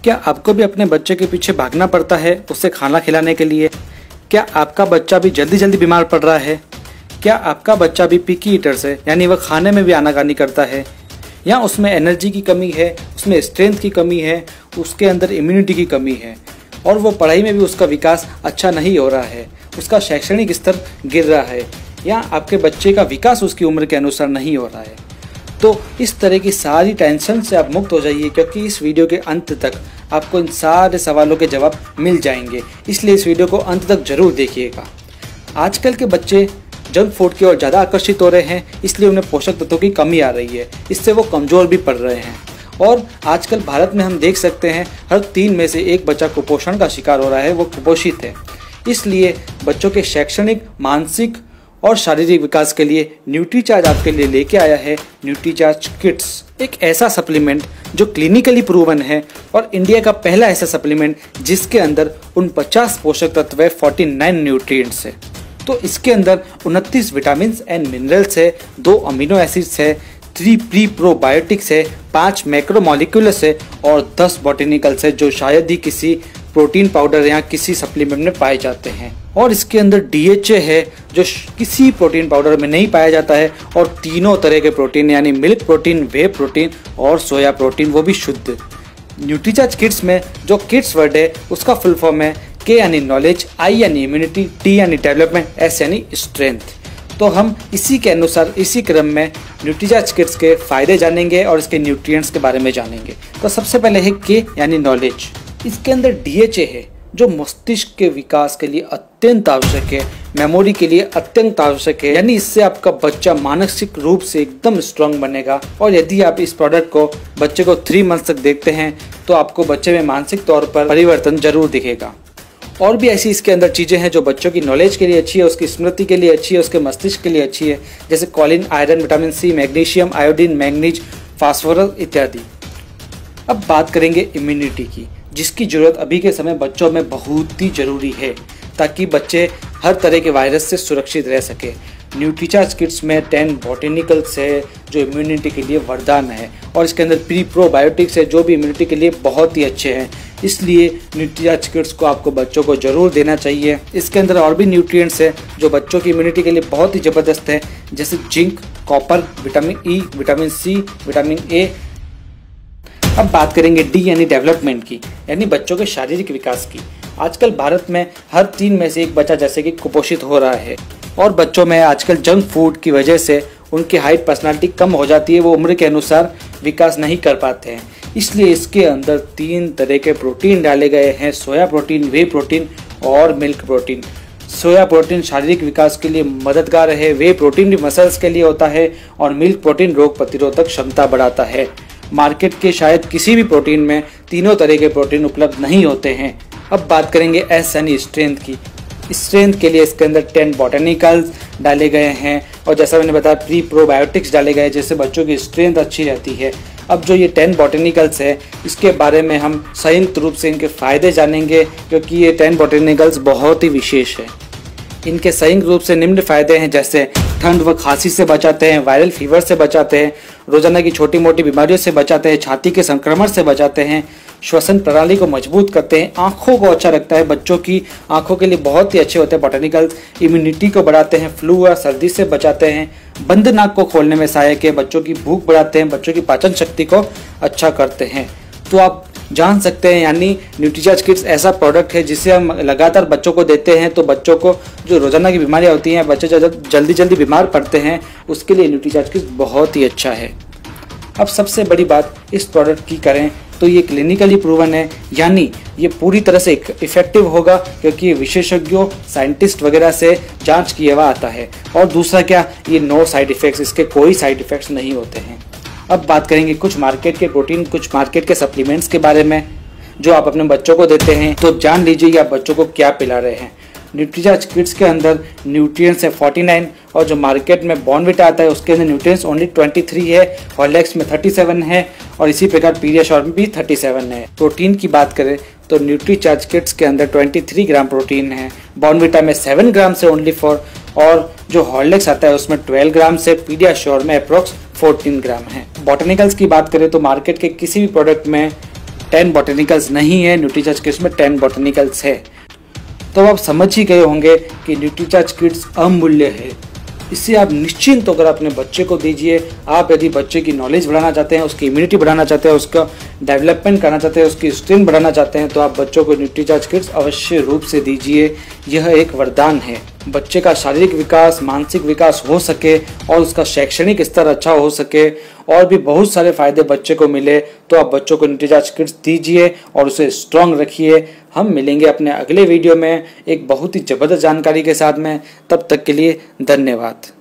क्या आपको भी अपने बच्चे के पीछे भागना पड़ता है उसे खाना खिलाने के लिए? क्या आपका बच्चा भी जल्दी जल्दी बीमार पड़ रहा है? क्या आपका बच्चा भी पिकी ईटर्स है, यानी वह खाने में भी आनाकानी करता है, या उसमें एनर्जी की कमी है, उसमें स्ट्रेंथ की कमी है, उसके अंदर इम्यूनिटी की कमी है और वो पढ़ाई में भी उसका विकास अच्छा नहीं हो रहा है, उसका शैक्षणिक स्तर गिर रहा है, या आपके बच्चे का विकास उसकी उम्र के अनुसार नहीं हो रहा है? तो इस तरह की सारी टेंशन से आप मुक्त हो जाइए, क्योंकि इस वीडियो के अंत तक आपको इन सारे सवालों के जवाब मिल जाएंगे। इसलिए इस वीडियो को अंत तक जरूर देखिएगा। आजकल के बच्चे जंक फूड की ओर ज़्यादा आकर्षित हो रहे हैं, इसलिए उन्हें पोषक तत्वों की कमी आ रही है, इससे वो कमज़ोर भी पड़ रहे हैं। और आजकल भारत में हम देख सकते हैं हर 3 में से 1 बच्चा कुपोषण का शिकार हो रहा है, वो कुपोषित है। इसलिए बच्चों के शैक्षणिक, मानसिक और शारीरिक विकास के लिए न्यूट्रीचार्ज आपके लिए लेके आया है न्यूट्रीचार्ज किड्स, एक ऐसा सप्लीमेंट जो क्लिनिकली प्रूवन है और इंडिया का पहला ऐसा सप्लीमेंट जिसके अंदर 49 पोषक तत्व है, 49 न्यूट्रिएंट्स है। तो इसके अंदर 29 विटामिन एंड मिनरल्स है, 2 अमीनो एसिड्स है, 3 प्री प्रोबायोटिक्स है, 5 मैक्रोमोलिक्यूल्स है और 10 बॉटेनिकल्स है, जो शायद ही किसी प्रोटीन पाउडर या किसी सप्लीमेंट में पाए जाते हैं। और इसके अंदर DHA है, जो किसी प्रोटीन पाउडर में नहीं पाया जाता है, और तीनों तरह के प्रोटीन यानी मिल्क प्रोटीन, वे प्रोटीन और सोया प्रोटीन, वो भी शुद्ध। न्यूट्रीचार्ज किड्स में जो किड्स वर्ड है उसका फुल फॉर्म है K यानी नॉलेज, I यानी इम्यूनिटी, T यानी डेवलपमेंट, S यानी स्ट्रेंथ। तो हम इसी के अनुसार इसी क्रम में न्यूट्रीचार्ज किड्स के फायदे जानेंगे और इसके न्यूट्रिएंट्स के बारे में जानेंगे। तो सबसे पहले है K यानी नॉलेज। इसके अंदर DHA है, जो मस्तिष्क के विकास के लिए अत्यंत आवश्यक है, मेमोरी के लिए अत्यंत आवश्यक है, यानी इससे आपका बच्चा मानसिक रूप से एकदम स्ट्रांग बनेगा। और यदि आप इस प्रोडक्ट को बच्चे को 3 मंथ तक देखते हैं तो आपको बच्चे में मानसिक तौर पर परिवर्तन जरूर दिखेगा। और भी ऐसी इसके अंदर चीज़ें हैं जो बच्चों की नॉलेज के लिए अच्छी है, उसकी स्मृति के लिए अच्छी है, उसके मस्तिष्क के लिए अच्छी है, जैसे Colin, iron, vitamin C, magnesium, iodine, manganese, phosphorus इत्यादि। अब बात करेंगे इम्यूनिटी की, जिसकी ज़रूरत अभी के समय बच्चों में बहुत ही ज़रूरी है, ताकि बच्चे हर तरह के वायरस से सुरक्षित रह सके। न्यूट्रीचार्ज किड्स में 10 बॉटेनिकल्स है, जो इम्यूनिटी के लिए वरदान है, और इसके अंदर प्री प्रोबायोटिक्स है, जो भी इम्यूनिटी के लिए बहुत ही अच्छे हैं। इसलिए न्यूट्रीचार्ज किड्स को आपको बच्चों को जरूर देना चाहिए। इसके अंदर और भी न्यूट्रिएंट्स है जो बच्चों की इम्यूनिटी के लिए बहुत ही ज़बरदस्त है, जैसे zinc, copper, vitamin E, vitamin C, vitamin A। अब बात करेंगे D यानी डेवलपमेंट की, यानी बच्चों के शारीरिक विकास की। आजकल भारत में हर 3 में से 1 बच्चा जैसे कि कुपोषित हो रहा है, और बच्चों में आजकल जंक फूड की वजह से उनकी हाइट, पर्सनालिटी कम हो जाती है, वो उम्र के अनुसार विकास नहीं कर पाते हैं। इसलिए इसके अंदर 3 तरह के प्रोटीन डाले गए हैं, सोया प्रोटीन, वे प्रोटीन और मिल्क प्रोटीन। सोया प्रोटीन शारीरिक विकास के लिए मददगार है, वे प्रोटीन भी मसल्स के लिए होता है, और मिल्क प्रोटीन रोग प्रतिरोधक क्षमता बढ़ाता है। मार्केट के शायद किसी भी प्रोटीन में तीनों तरह के प्रोटीन उपलब्ध नहीं होते हैं। अब बात करेंगे S यानी स्ट्रेंथ की। स्ट्रेंथ के लिए इसके अंदर 10 बॉटेनिकल्स डाले गए हैं, और जैसा मैंने बताया प्री प्रोबायोटिक्स डाले गए, जिससे बच्चों की स्ट्रेंथ अच्छी रहती है। अब जो ये 10 बॉटेनिकल्स है, इसके बारे में हम संयुक्त रूप से इनके फ़ायदे जानेंगे, क्योंकि ये 10 बॉटेनिकल्स बहुत ही विशेष है। इनके संयुक्त रूप से निम्न फायदे हैं, जैसे ठंड व खांसी से बचाते हैं, वायरल फीवर से बचाते हैं, रोजाना की छोटी मोटी बीमारियों से बचाते हैं, छाती के संक्रमण से बचाते हैं, श्वसन प्रणाली को मजबूत करते हैं, आंखों को अच्छा रखता है, बच्चों की आंखों के लिए बहुत ही अच्छे होते हैं बॉटेनिकल्स, इम्यूनिटी को बढ़ाते हैं, फ्लू या सर्दी से बचाते हैं, बंद नाक को खोलने में सहायक है, बच्चों की भूख बढ़ाते हैं, बच्चों की पाचन शक्ति को अच्छा करते हैं। तो आप जान सकते हैं, यानी न्यूट्रीचार्ज किड्स ऐसा प्रोडक्ट है जिसे हम लगातार बच्चों को देते हैं, तो बच्चों को जो रोजाना की बीमारियां होती हैं, बच्चे जल्दी जल्दी बीमार पड़ते हैं, उसके लिए न्यूट्रीचार्ज किड्स बहुत ही अच्छा है। अब सबसे बड़ी बात इस प्रोडक्ट की करें तो ये क्लिनिकली प्रूवन है, यानी ये पूरी तरह से इफेक्टिव होगा, क्योंकि ये विशेषज्ञों, साइंटिस्ट वगैरह से जांच किया हुआ आता है। और दूसरा क्या, ये नो साइड इफेक्ट्स, इसके कोई साइड इफेक्ट्स नहीं होते हैं। अब बात करेंगे कुछ मार्केट के प्रोटीन, कुछ मार्केट के सप्लीमेंट्स के बारे में जो आप अपने बच्चों को देते हैं। तो जान लीजिए कि आप बच्चों को क्या पिला रहे हैं। न्यूट्रीचार्ज किड्स के अंदर न्यूट्रिएंट्स है 49, और जो मार्केट में बॉर्नविटा आता है उसके अंदर न्यूट्रिएंट्स ओनली 23 है, हॉर्लिक्स में 37 है, और इसी प्रकार पीडियाश्योर में भी 37 है। प्रोटीन की बात करें तो न्यूट्रीचार्ज किड्स के अंदर 23 ग्राम प्रोटीन है, बॉर्नविटा में 7 ग्राम से ओनली 4, और जो हॉर्लिक्स आता है उसमें 12 ग्राम से, पीडियाश्योर में अप्रोक्स 14 ग्राम है। बॉटेनिकल्स की बात करें तो मार्केट के किसी भी प्रोडक्ट में 10 बॉटनिकल्स नहीं है, न्यूट्रीचार्ज किड्स में 10 बॉटनिकल्स है। तो आप समझ ही गए होंगे कि न्यूट्रीचार्ज किड्स अमूल्य है। इससे आप निश्चिंत होकर अपने बच्चे को दीजिए। आप यदि बच्चे की नॉलेज बढ़ाना चाहते हैं, उसकी इम्यूनिटी बढ़ाना चाहते हैं, उसका डेवलपमेंट करना चाहते हैं, उसकी स्ट्रेंथ बढ़ाना चाहते हैं, तो आप बच्चों को न्यूट्रीचार्ज किड्स अवश्य रूप से दीजिए। यह एक वरदान है। बच्चे का शारीरिक विकास, मानसिक विकास हो सके और उसका शैक्षणिक स्तर अच्छा हो सके और भी बहुत सारे फायदे बच्चे को मिले, तो आप बच्चों को न्यूट्रीचार्ज किड्स दीजिए और उसे स्ट्रांग रखिए। हम मिलेंगे अपने अगले वीडियो में एक बहुत ही ज़बरदस्त जानकारी के साथ में। तब तक के लिए धन्यवाद।